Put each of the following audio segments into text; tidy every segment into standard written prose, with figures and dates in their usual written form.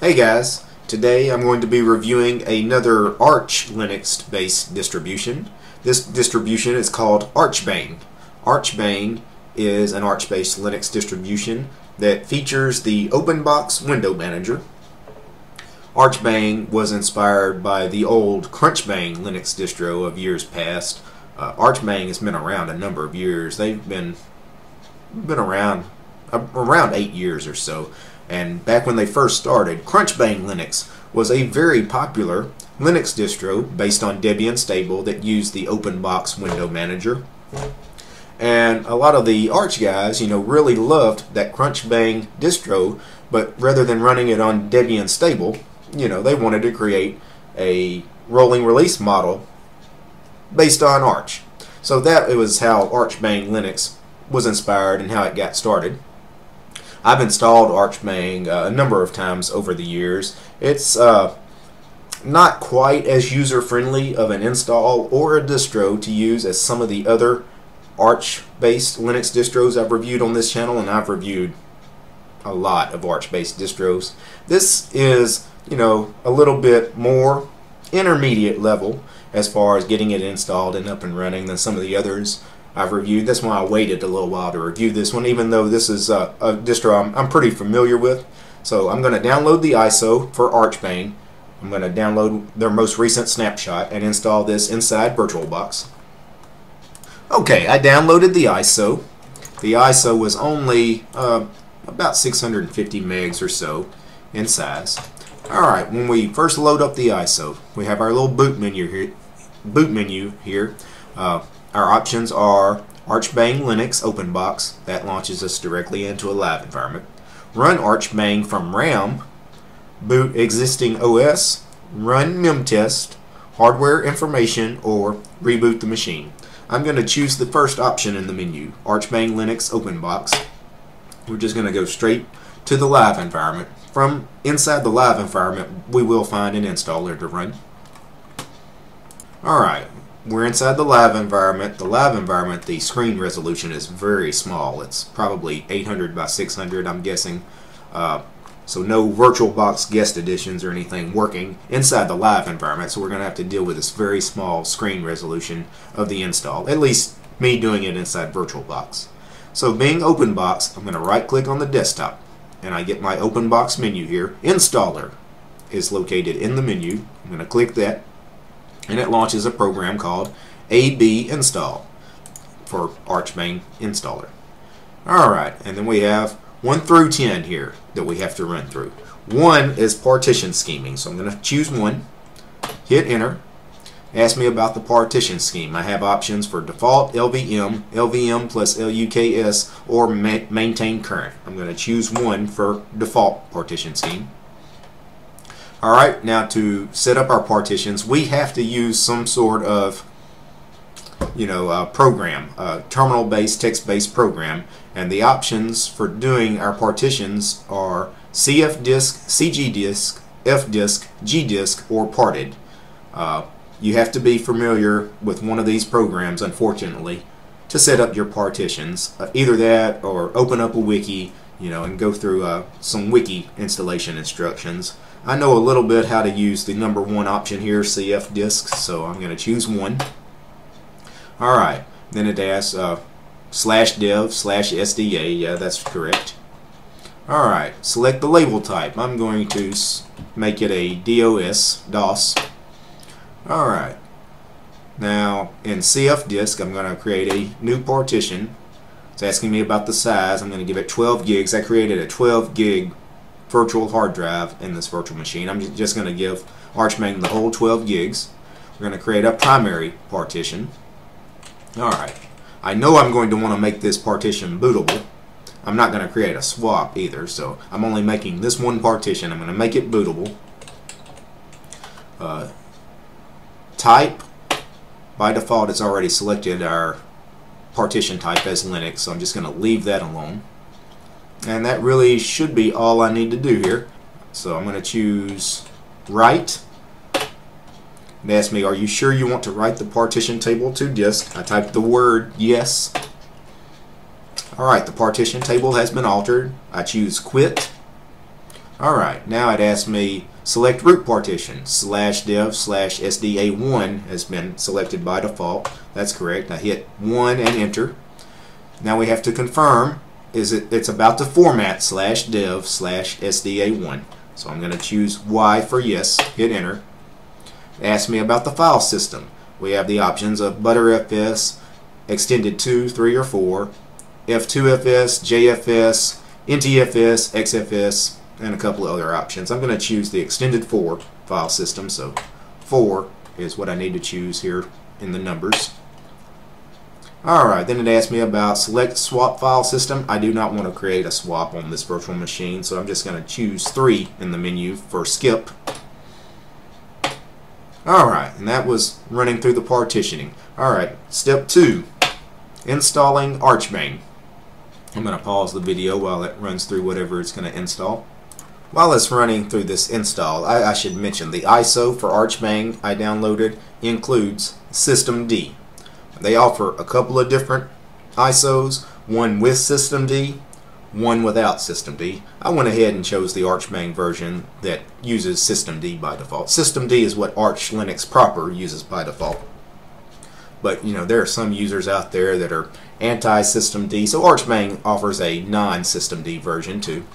Hey guys, today I'm going to be reviewing another Arch Linux based distribution. This distribution is called Archbang. Archbang is an Arch based Linux distribution that features the Openbox window manager. Archbang was inspired by the old Crunchbang Linux distro of years past. Archbang has been around a number of years. They've been around 8 years or so. And back when they first started, Crunchbang Linux was a very popular Linux distro based on Debian stable that used the Openbox window manager. And a lot of the Arch guys, really loved that Crunchbang distro, but rather than running it on Debian stable, they wanted to create a rolling release model based on Arch. So that was how Archbang Linux was inspired and how it got started. I've installed Archbang a number of times over the years. It's not quite as user-friendly of an install or a distro to use as some of the other Arch-based Linux distros I've reviewed on this channel, and I've reviewed a lot of Arch-based distros. This is, a little bit more intermediate level as far as getting it installed and up and running than some of the others I've reviewed. That's why I waited a little while to review this one, even though this is a distro I'm pretty familiar with. So I'm going to download the ISO for Archbang. I'm going to download their most recent snapshot and install this inside Virtualbox. Okay, I downloaded the ISO. The ISO was only about 650 megs or so in size. Alright, when we first load up the ISO, we have our little boot menu here. Our options are Archbang Linux Openbox, that launches us directly into a live environment. Run Archbang from RAM, boot existing OS, run memtest, hardware information, or reboot the machine. I'm going to choose the first option in the menu, Archbang Linux Openbox. We're just going to go straight to the live environment. From inside the live environment, we will find an installer to run. Alright. We're inside the live environment. The live environment, the screen resolution is very small. It's probably 800 by 600, I'm guessing. So no Virtualbox guest editions or anything working inside the live environment. So we're going to have to deal with this very small screen resolution of the install. At least me doing it inside Virtualbox. So being Openbox, I'm going to right click on the desktop. And I get my Openbox menu here. Installer is located in the menu. I'm going to click that. And it launches a program called AB Install for Archbang Installer. Alright, and then we have 1 through 10 here that we have to run through. 1 is partition scheming, so I'm going to choose 1, hit enter, ask me about the partition scheme. I have options for default, LVM, LVM plus LUKS, or maintain current. I'm going to choose 1 for default partition scheme. Alright, now to set up our partitions, we have to use some sort of, program, terminal-based, text-based program, and the options for doing our partitions are CFDisk, CGDisk, FDisk, GDisk, or parted. You have to be familiar with one of these programs, unfortunately, to set up your partitions. Either that or open up a wiki, and go through some wiki installation instructions. I know a little bit how to use the number 1 option here, CFDisk, so I'm going to choose 1. Alright, then it asks /dev/SDA, yeah, that's correct. Alright, select the label type. I'm going to make it a DOS. Alright, now in CFDisk I'm going to create a new partition. It's asking me about the size. I'm going to give it 12 gigs. I created a 12 gig virtual hard drive in this virtual machine. I'm just going to give Archbang the whole 12 gigs. We're going to create a primary partition. Alright, I know I'm going to want to make this partition bootable. I'm not going to create a swap either, so I'm only making this one partition. I'm going to make it bootable. Type, by default it's already selected our partition type as Linux, so I'm just going to leave that alone. And that really should be all I need to do here. So I'm going to choose write. They ask me, are you sure you want to write the partition table to disk? I typed the word yes. Alright, the partition table has been altered. I choose quit. Alright, now it asks me select root partition. /dev/sda1 has been selected by default. That's correct. I hit 1 and enter. Now we have to confirm it's about to format /dev/sda1. So I'm going to choose Y for yes, hit enter. It asks me about the file system. We have the options of ButterFS, extended 2, 3, or 4, F2FS, JFS, NTFS, XFS, and a couple of other options. I'm going to choose the extended 4 file system, so 4 is what I need to choose here in the numbers. Alright, then it asks me about select swap file system. I do not want to create a swap on this virtual machine, so I'm just going to choose 3 in the menu for skip. Alright, and that was running through the partitioning. Alright, step 2, installing Archbang. I'm going to pause the video while it runs through whatever it's going to install. While it's running through this install, I should mention the ISO for Archbang I downloaded includes systemd. They offer a couple of different ISOs, one with systemd, one without systemd. I went ahead and chose the Archbang version that uses systemd by default. Systemd is what Arch Linux proper uses by default. But you know, there are some users out there that are anti-systemd, so Archbang offers a non-systemd version too.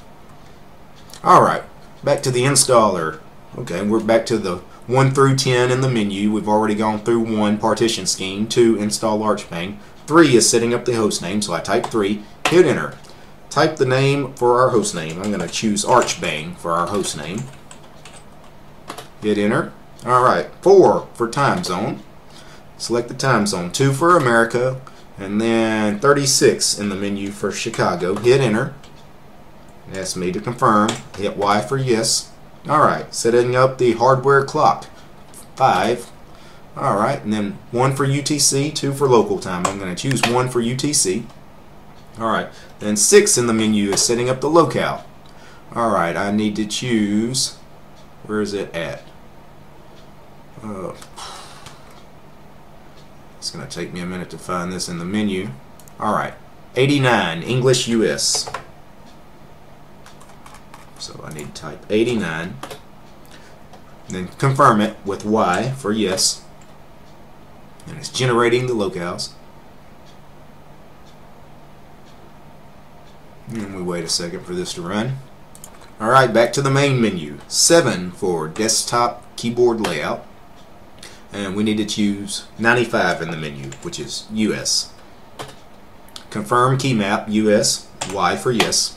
Alright, back to the installer. Okay, we're back to the 1 through 10 in the menu. We've already gone through 1, partition scheme, 2, install Archbang. 3 is setting up the host name, so I type 3, hit enter. Type the name for our host name. I'm going to choose Archbang for our host name. Hit enter. Alright, 4 for time zone. Select the time zone. 2 for America, and then 36 in the menu for Chicago. Hit enter. It asks me to confirm. Hit Y for yes. Alright, setting up the hardware clock. 5. Alright, and then 1 for UTC, 2 for local time. I'm going to choose 1 for UTC. Alright, then 6 in the menu is setting up the locale. Alright, I need to choose, where is it at? It's going to take me a minute to find this in the menu. Alright, 89, English US. So I need to type 89, and then confirm it with Y for yes, and it's generating the locales. And we wait a second for this to run. Alright, back to the main menu. 7 for desktop keyboard layout, and we need to choose 95 in the menu, which is US. Confirm key map US, Y for yes.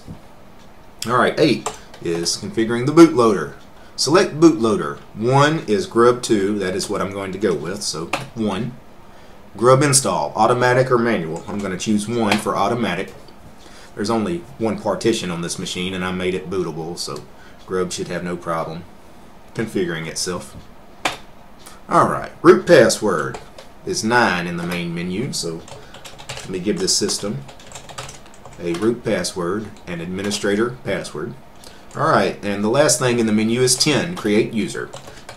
Alright, 8 is configuring the bootloader. Select bootloader. 1 is grub 2, that is what I'm going to go with, so 1. Grub install, automatic or manual. I'm going to choose 1 for automatic. There's only 1 partition on this machine and I made it bootable, so grub should have no problem configuring itself. Alright, root password is 9 in the main menu, so let me give this system a root password and administrator password. Alright, and the last thing in the menu is 10, create user.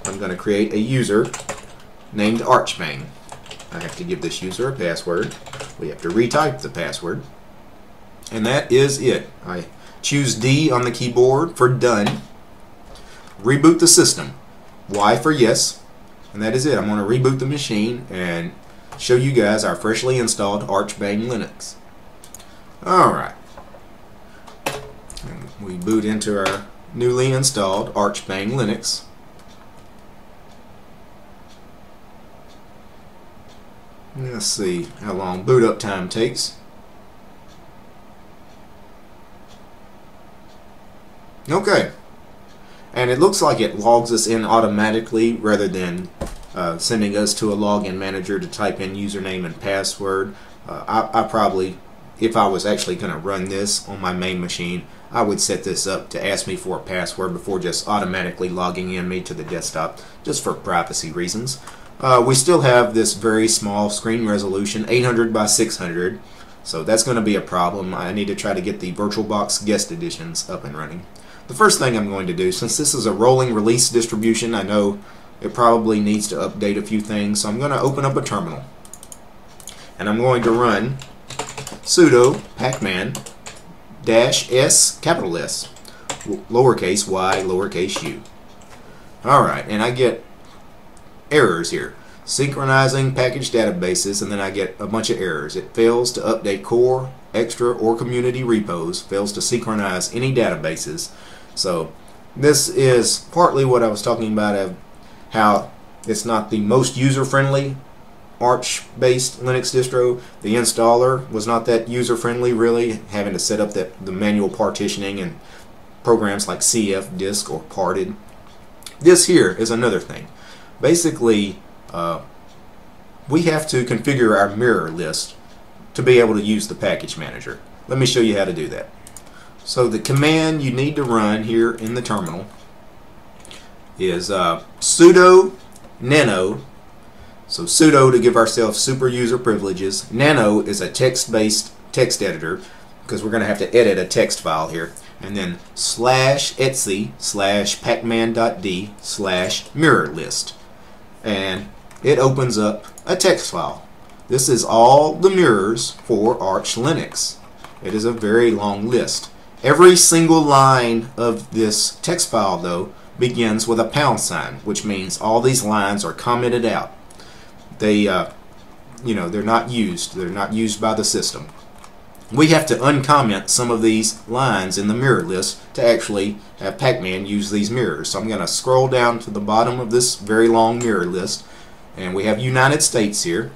I'm going to create a user named Archbang. I have to give this user a password. We have to retype the password. And that is it. I choose D on the keyboard for done. Reboot the system. Y for yes. And that is it. I'm going to reboot the machine and show you guys our freshly installed Archbang Linux. Alright. We boot into our newly installed Archbang Linux. Let's see how long boot up time takes. Okay. And it looks like it logs us in automatically rather than sending us to a login manager to type in username and password. I probably, if I was actually going to run this on my main machine, I would set this up to ask me for a password before just automatically logging in me to the desktop, just for privacy reasons. We still have this very small screen resolution, 800 by 600, so that's going to be a problem. I need to try to get the Virtualbox guest editions up and running. The first thing I'm going to do, since this is a rolling release distribution, I know it probably needs to update a few things, so I'm going to open up a terminal. And I'm going to run sudo pacman -s, capital S, lowercase y, lowercase u. Alright, and I get errors here. Synchronizing package databases, and then I get a bunch of errors. It fails to update core, extra, or community repos, fails to synchronize any databases. So this is partly what I was talking about of how it's not the most user-friendly Arch-based Linux distro. The installer was not that user-friendly, really, having to set up the manual partitioning and programs like CF, disk, or parted. This here is another thing. Basically, we have to configure our mirror list to be able to use the package manager. Let me show you how to do that. So the command you need to run here in the terminal is sudo nano. So sudo to give ourselves super user privileges. Nano is a text-based text editor because we're going to have to edit a text file here. And then /etc/pacman.d/mirror_list. And it opens up a text file. This is all the mirrors for Arch Linux. It is a very long list. Every single line of this text file, though, begins with a £, which means all these lines are commented out. They, they're not used. They're not used by the system. We have to uncomment some of these lines in the mirror list to actually have Pacman use these mirrors. So I'm going to scroll down to the bottom of this very long mirror list, and we have United States here.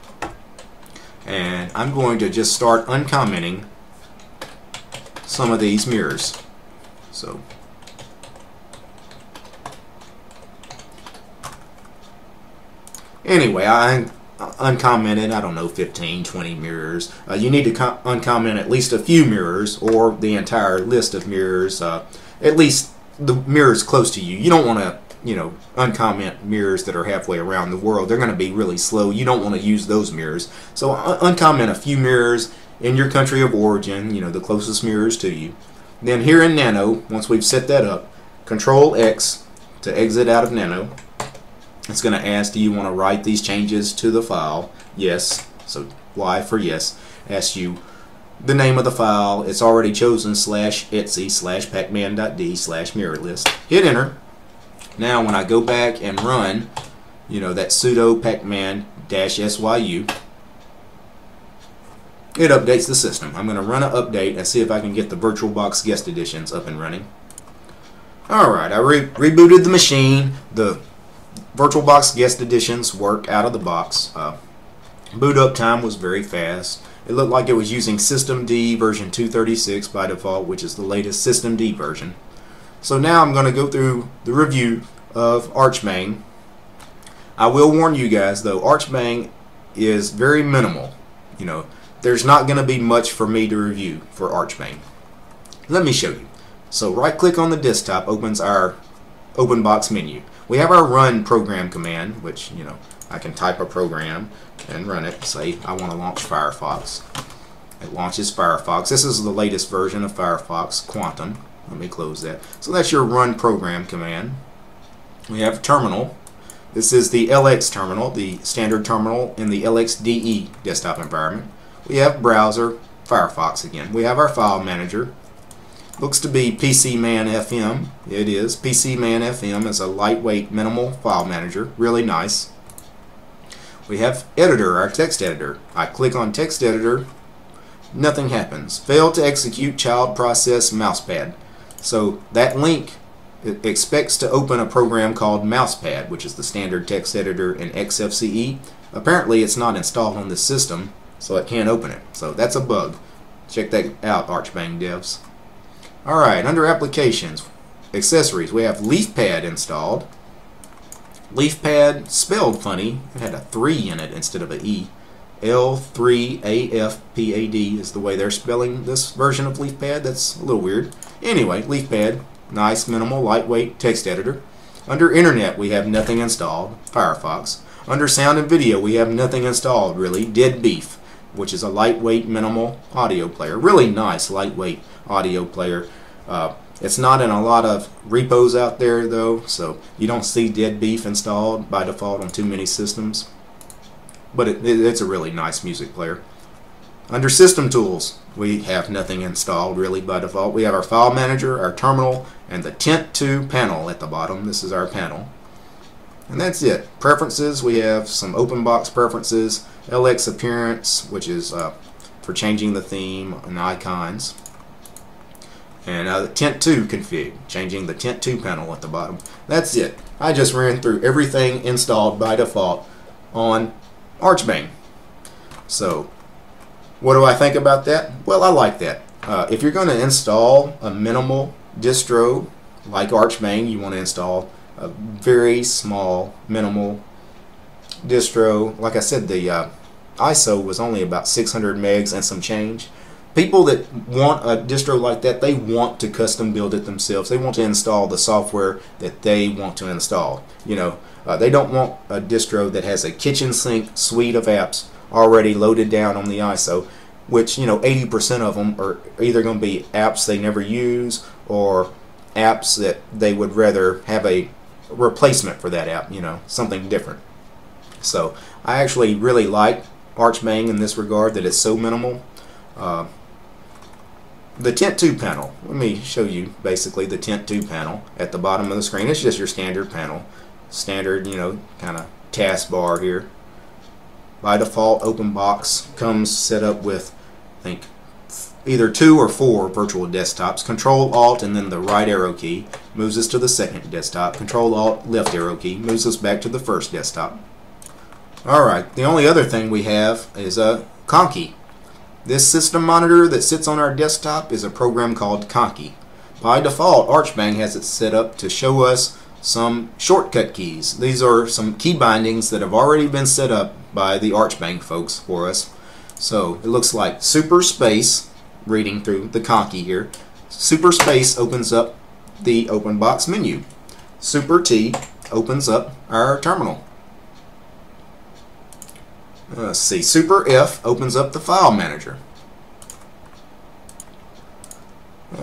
And I'm going to just start uncommenting some of these mirrors. So anyway, I uncommented, I don't know, 15, 20 mirrors. You need to uncomment at least a few mirrors, or the entire list of mirrors, at least the mirrors close to you. You don't want to, uncomment mirrors that are halfway around the world. They're going to be really slow. You don't want to use those mirrors. So uncomment a few mirrors in your country of origin, the closest mirrors to you. Then here in Nano, once we've set that up, Control X to exit out of Nano. It's going to ask, do you want to write these changes to the file? Yes. So Y for yes. Asks you the name of the file. It's already chosen /etc/pacman.d/mirrorlist. Hit enter. Now when I go back and run, that sudo pacman-syu, it updates the system. I'm going to run an update and see if I can get the Virtualbox guest editions up and running. Alright, I rebooted the machine. The Virtualbox guest editions work out of the box. Boot up time was very fast. It looked like it was using systemd version 236 by default, which is the latest systemd version. So now I'm going to go through the review of Archbang. I will warn you guys though, Archbang is very minimal. There's not going to be much for me to review for Archbang. Let me show you. So right click on the desktop, opens our Openbox menu. We have our run program command, which I can type a program and run it. Say I want to launch Firefox. It launches Firefox. This is the latest version of Firefox, Quantum. Let me close that. So that's your run program command. We have terminal. This is the LX terminal, the standard terminal in the LXDE desktop environment. We have browser, Firefox again. We have our file manager. Looks to be PCMan-FM. It is. PCMan-FM is a lightweight, minimal file manager. Really nice. We have editor, our text editor. I click on text editor. Nothing happens. Failed to execute child process mousepad. So that link, it expects to open a program called Mousepad, which is the standard text editor in XFCE. Apparently it's not installed on this system, so it can't open it. So that's a bug. Check that out, Archbang devs. Alright, under applications, accessories, we have Leafpad installed. Leafpad spelled funny. It had a 3 in it instead of an E. L3AFPAD is the way they're spelling this version of Leafpad. That's a little weird. Anyway, Leafpad, nice, minimal, lightweight text editor. Under Internet, we have nothing installed. Firefox. Under Sound and Video, we have nothing installed, really. Dead Beef, which is a lightweight, minimal audio player. Really nice, lightweight audio player. It's not in a lot of repos out there, though, so you don't see Dead Beef installed by default on too many systems. But it's a really nice music player. Under System Tools, we have nothing installed really by default. We have our File Manager, our Terminal, and the Tint to panel at the bottom. This is our panel. And that's it. Preferences, we have some Openbox preferences, LX Appearance, which is for changing the theme and icons. And the Tint to config, changing the Tint to panel at the bottom. That's it. I just ran through everything installed by default on Archbang. So, what do I think about that? Well, I like that. If you're going to install a minimal distro like Archbang, you want to install a very small, minimal distro. Like I said, the ISO was only about 600 megs and some change. People that want a distro like that, they want to custom build it themselves. They want to install the software that they want to install. You know, they don't want a distro that has a kitchen sink suite of apps already loaded down on the ISO, which, you know, 80% of them are either going to be apps they never use or apps that they would rather have a replacement for that app, you know, something different. So I actually really like Archbang in this regard, that it's so minimal. The Tint to panel, let me show you basically the Tint to panel at the bottom of the screen. It's just your standard panel, standard, you know, kind of taskbar here. By default, Openbox comes set up with, I think, either 2 or 4 virtual desktops. Control Alt and then the right arrow key moves us to the second desktop. Control Alt left arrow key moves us back to the first desktop. Alright, the only other thing we have is a conky. This system monitor that sits on our desktop is a program called Conky. By default, Archbang has it set up to show us some shortcut keys. These are some key bindings that have already been set up by the Archbang folks for us. So it looks like super space, reading through the Conky here. Super space opens up the Openbox menu. Super T opens up our terminal. Let's see, Super F opens up the File Manager.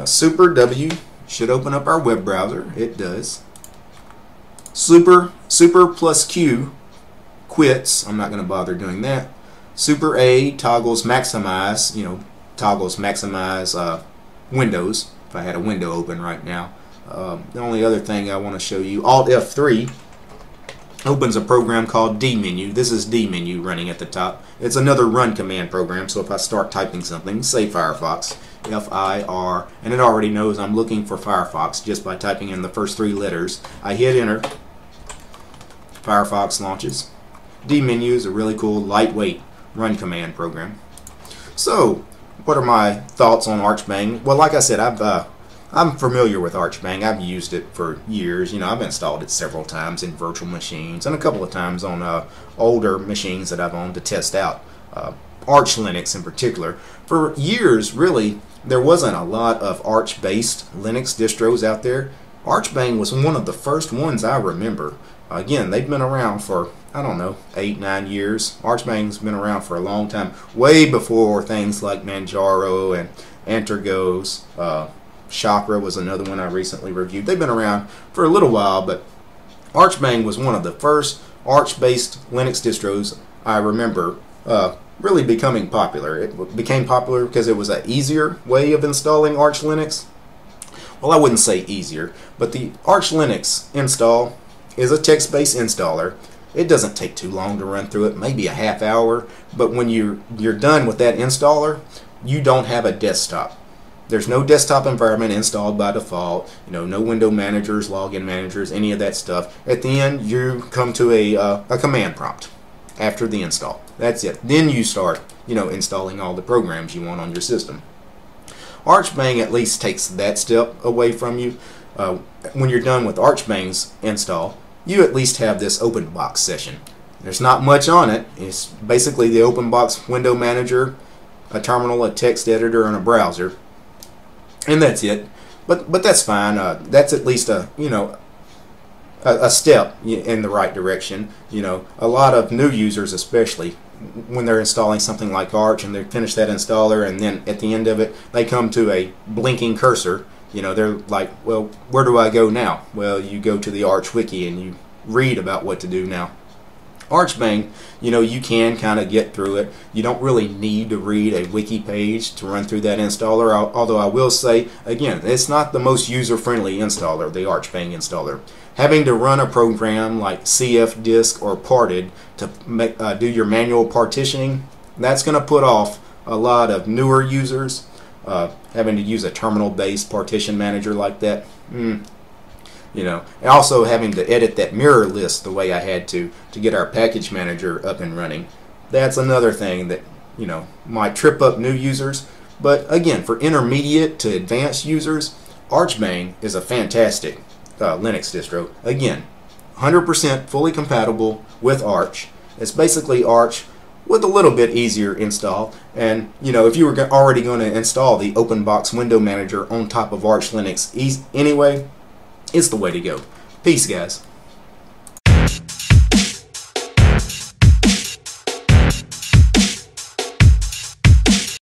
Super W should open up our web browser. It does. Super plus Q quits. I'm not going to bother doing that. Super A toggles maximize, you know, toggles maximize windows, if I had a window open right now. The only other thing I want to show you, Alt F3 opens a program called dmenu. This is dmenu running at the top. It's another run command program, so if I start typing something, say Firefox, F-I-R, and it already knows I'm looking for Firefox just by typing in the first 3 letters. I hit enter. Firefox launches. Dmenu is a really cool, lightweight run command program. So, what are my thoughts on Archbang? Well, like I said, I'm familiar with Archbang. I've used it for years. You know, I've installed it several times in virtual machines and a couple of times on older machines that I've owned to test out Arch Linux in particular. For years, really, there wasn't a lot of Arch-based Linux distros out there. Archbang was one of the first ones I remember. Again, they've been around for, I don't know, 8-9 years. Archbang's been around for a long time, way before things like Manjaro and Antergos. Chakra was another one I recently reviewed. They've been around for a little while, but Archbang was one of the first Arch-based Linux distros I remember really becoming popular. It became popular because it was an easier way of installing Arch Linux. Well, I wouldn't say easier, but the Arch Linux install is a text-based installer. It doesn't take too long to run through it, maybe a half hour, but when you're done with that installer, you don't have a desktop. There's no desktop environment installed by default, you know, no window managers, login managers, any of that stuff. At the end, you come to a command prompt after the install. That's it. Then you start, you know, installing all the programs you want on your system. Archbang at least takes that step away from you. When you're done with Archbang's install, you at least have this Openbox session. There's not much on it. It's basically the Openbox window manager, a terminal, a text editor, and a browser. And that's it, but that's fine. That's at least a step in the right direction. You know, a lot of new users, especially when they're installing something like Arch and they finish that installer, and then at the end of it they come to a blinking cursor. You know, they're like, well, where do I go now? Well, you go to the Arch wiki and you read about what to do now. Archbang, you can kind of get through it. You don't really need to read a wiki page to run through that installer, although I will say, again, it's not the most user-friendly installer, the Archbang installer. Having to run a program like cfdisk or parted to do your manual partitioning, that's going to put off a lot of newer users. Having to use a terminal-based partition manager like that, and also having to edit that mirror list the way I had to get our package manager up and running. That's another thing that might trip up new users. But again, for intermediate to advanced users, Archbang is a fantastic Linux distro. Again, 100% fully compatible with Arch. It's basically Arch with a little bit easier install. And if you were already going to install the Openbox window manager on top of Arch Linux anyway, it's the way to go. Peace, guys.